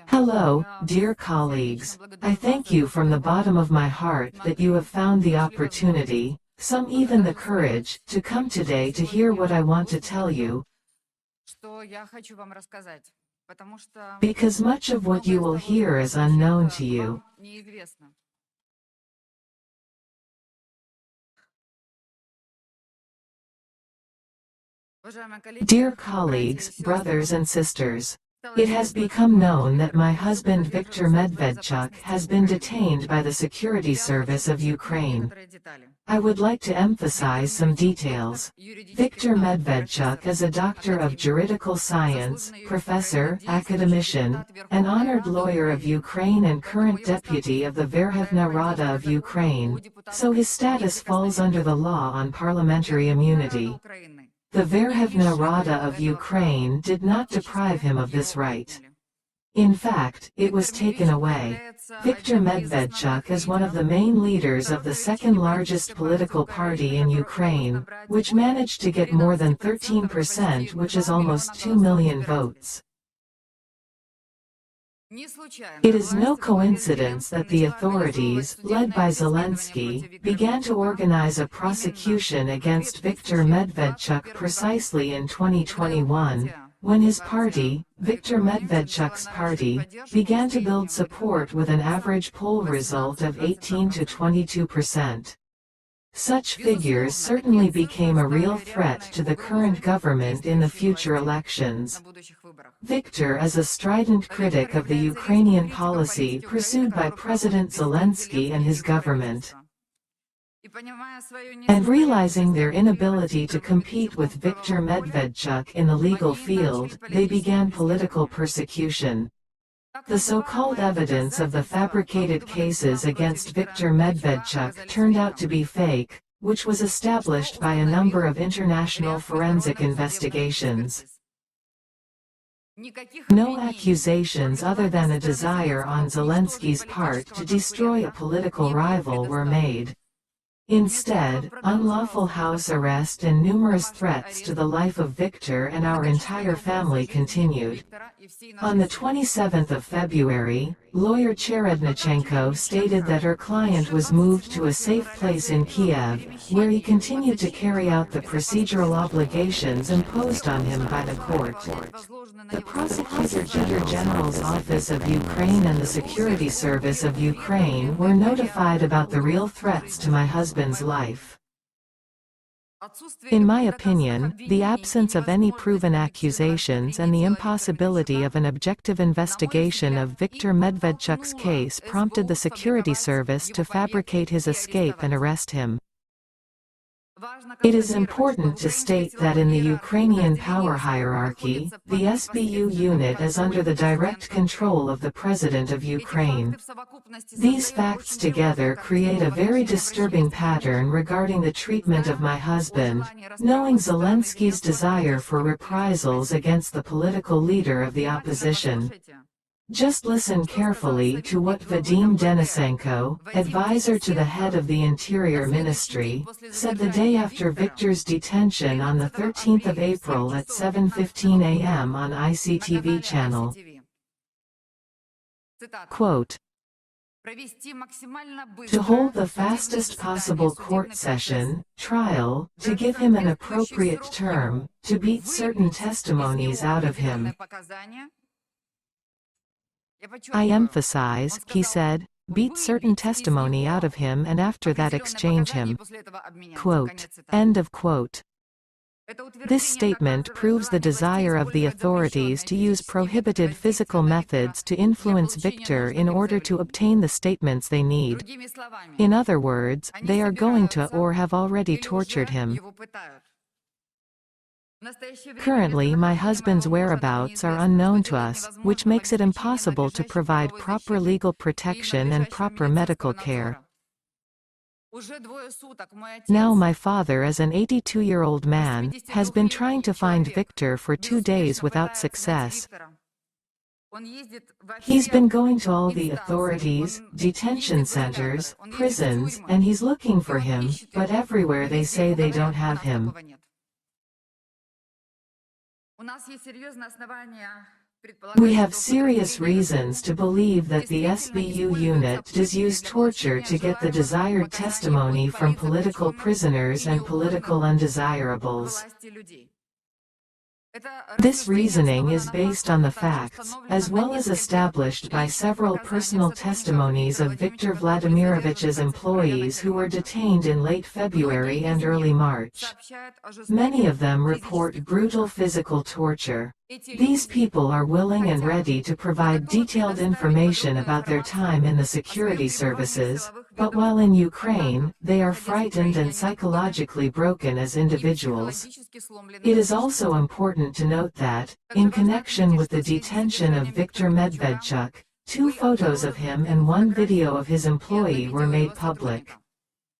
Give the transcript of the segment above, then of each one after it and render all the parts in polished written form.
Hello, dear colleagues. I thank you from the bottom of my heart that you have found the opportunity, some even the courage, to come today to hear what I want to tell you, because much of what you will hear is unknown to you. Dear colleagues, brothers and sisters, it has become known that my husband Viktor Medvedchuk has been detained by the security service of Ukraine. I would like to emphasize some details. Viktor Medvedchuk is a doctor of juridical science, professor, academician, an honored lawyer of Ukraine and current deputy of the Verkhovna Rada of Ukraine, so his status falls under the law on parliamentary immunity. The Verkhovna Rada of Ukraine did not deprive him of this right. In fact, it was taken away. Viktor Medvedchuk is one of the main leaders of the second largest political party in Ukraine, which managed to get more than 13%, which is almost 2 million votes. It is no coincidence that the authorities, led by Zelensky, began to organize a prosecution against Viktor Medvedchuk precisely in 2021, when his party, Viktor Medvedchuk's party, began to build support with an average poll result of 18 to 22%. Such figures certainly became a real threat to the current government in the future elections. Viktor is a strident critic of the Ukrainian policy pursued by President Zelensky and his government. And realizing their inability to compete with Viktor Medvedchuk in the legal field, they began political persecution. The so-called evidence of the fabricated cases against Viktor Medvedchuk turned out to be fake, which was established by a number of international forensic investigations. No accusations other than a desire on Zelensky's part to destroy a political rival were made. Instead, unlawful house arrest and numerous threats to the life of Viktor and our entire family continued. On the 27th of February, lawyer Cherednichenko stated that her client was moved to a safe place in Kiev, where he continued to carry out the procedural obligations imposed on him by the court. The Prosecutor General's Office of Ukraine and the Security Service of Ukraine were notified about the real threats to my husband's life. In my opinion, the absence of any proven accusations and the impossibility of an objective investigation of Viktor Medvedchuk's case prompted the security service to fabricate his escape and arrest him. It is important to state that in the Ukrainian power hierarchy, the SBU unit is under the direct control of the President of Ukraine. These facts together create a very disturbing pattern regarding the treatment of my husband, knowing Zelensky's desire for reprisals against the political leader of the opposition. Just listen carefully to what Vadim Denisenko, advisor to the head of the Interior Ministry, said the day after Viktor's detention on the 13th of April at 7:15 a.m. on ICTV channel. Quote, "To hold the fastest possible court session, trial, to give him an appropriate term, to beat certain testimonies out of him. I emphasize," he said, "beat certain testimony out of him and after that exchange him." Quote. End of quote. This statement proves the desire of the authorities to use prohibited physical methods to influence Viktor in order to obtain the statements they need. In other words, they are going to or have already tortured him. Currently my husband's whereabouts are unknown to us, which makes it impossible to provide proper legal protection and proper medical care. Now my father, as an 82-year-old man, has been trying to find Viktor for 2 days without success. He's been going to all the authorities, detention centers, prisons, and he's looking for him, but everywhere they say they don't have him. We have serious reasons to believe that the SBU unit does use torture to get the desired testimony from political prisoners and political undesirables. This reasoning is based on the facts, as well as established by several personal testimonies of Viktor Vladimirovich's employees who were detained in late February and early March. Many of them report brutal physical torture. These people are willing and ready to provide detailed information about their time in the security services, but while in Ukraine, they are frightened and psychologically broken as individuals. It is also important to note that, in connection with the detention of Viktor Medvedchuk, 2 photos of him and 1 video of his employee were made public.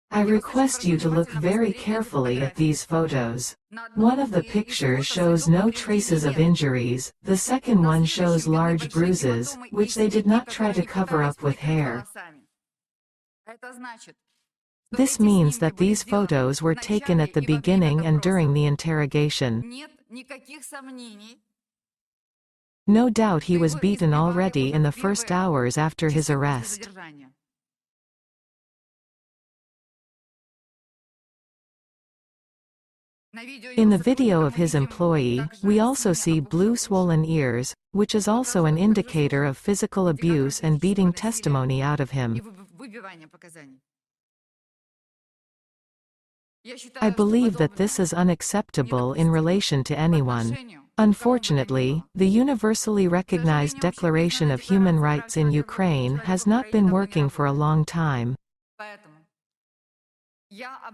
I request you to look very carefully at these photos. One of the pictures shows no traces of injuries, the second one shows large bruises, which they did not try to cover up with hair. This means that these photos were taken at the beginning and during the interrogation. No doubt he was beaten already in the first hours after his arrest. In the video of his employee, we also see blue swollen ears, which is also an indicator of physical abuse and beating testimony out of him. I believe that this is unacceptable in relation to anyone. Unfortunately, the universally recognized Declaration of Human Rights in Ukraine has not been working for a long time.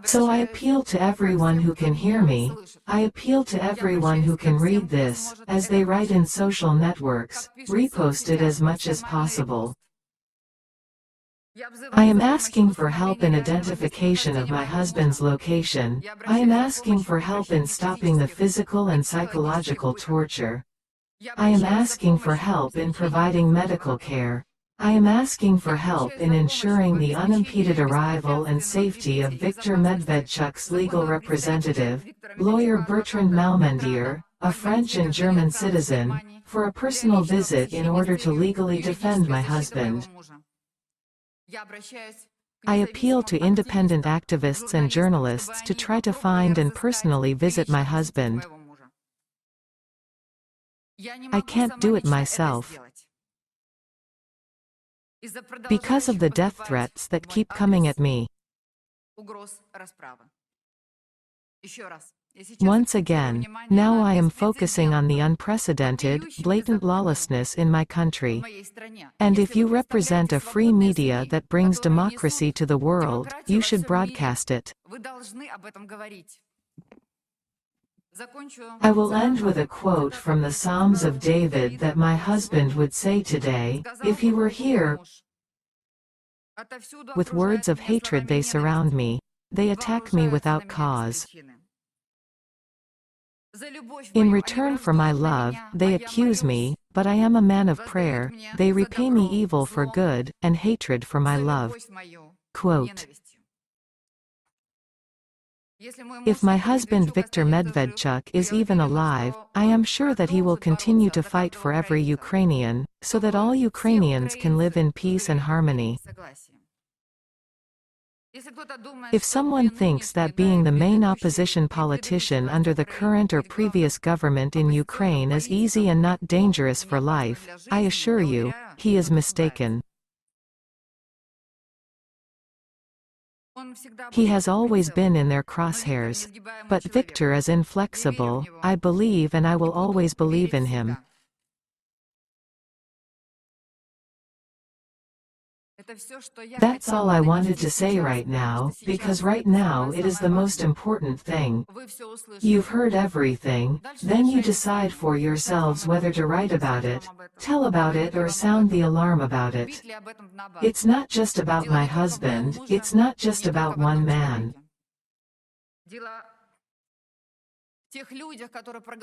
So I appeal to everyone who can hear me, I appeal to everyone who can read this, as they write in social networks, repost it as much as possible. I am asking for help in identification of my husband's location, I am asking for help in stopping the physical and psychological torture. I am asking for help in providing medical care. I am asking for help in ensuring the unimpeded arrival and safety of Viktor Medvedchuk's legal representative, lawyer Bertrand Malmendier, a French and German citizen, for a personal visit in order to legally defend my husband. I appeal to independent activists and journalists to try to find and personally visit my husband. I can't do it myself. Because of the death threats that keep coming at me. Once again, now I am focusing on the unprecedented, blatant lawlessness in my country. And if you represent a free media that brings democracy to the world, you should broadcast it. I will end with a quote from the Psalms of David that my husband would say today, if he were here. With words of hatred they surround me. They attack me without cause. In return for my love, they accuse me, but I am a man of prayer, they repay me evil for good, and hatred for my love. Quote. If my husband Viktor Medvedchuk is even alive, I am sure that he will continue to fight for every Ukrainian, so that all Ukrainians can live in peace and harmony. If someone thinks that being the main opposition politician under the current or previous government in Ukraine is easy and not dangerous for life, I assure you, he is mistaken. He has always been in their crosshairs. But Viktor is inflexible, I believe, and I will always believe in him. That's all I wanted to say right now, because right now it is the most important thing. You've heard everything, then you decide for yourselves whether to write about it, tell about it, or sound the alarm about it. It's not just about my husband, it's not just about one man.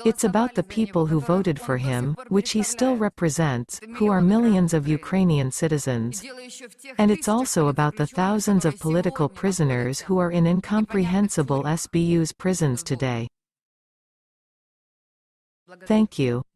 It's about the people who voted for him, which he still represents, who are millions of Ukrainian citizens. And it's also about the thousands of political prisoners who are in incomprehensible SBU's prisons today. Thank you.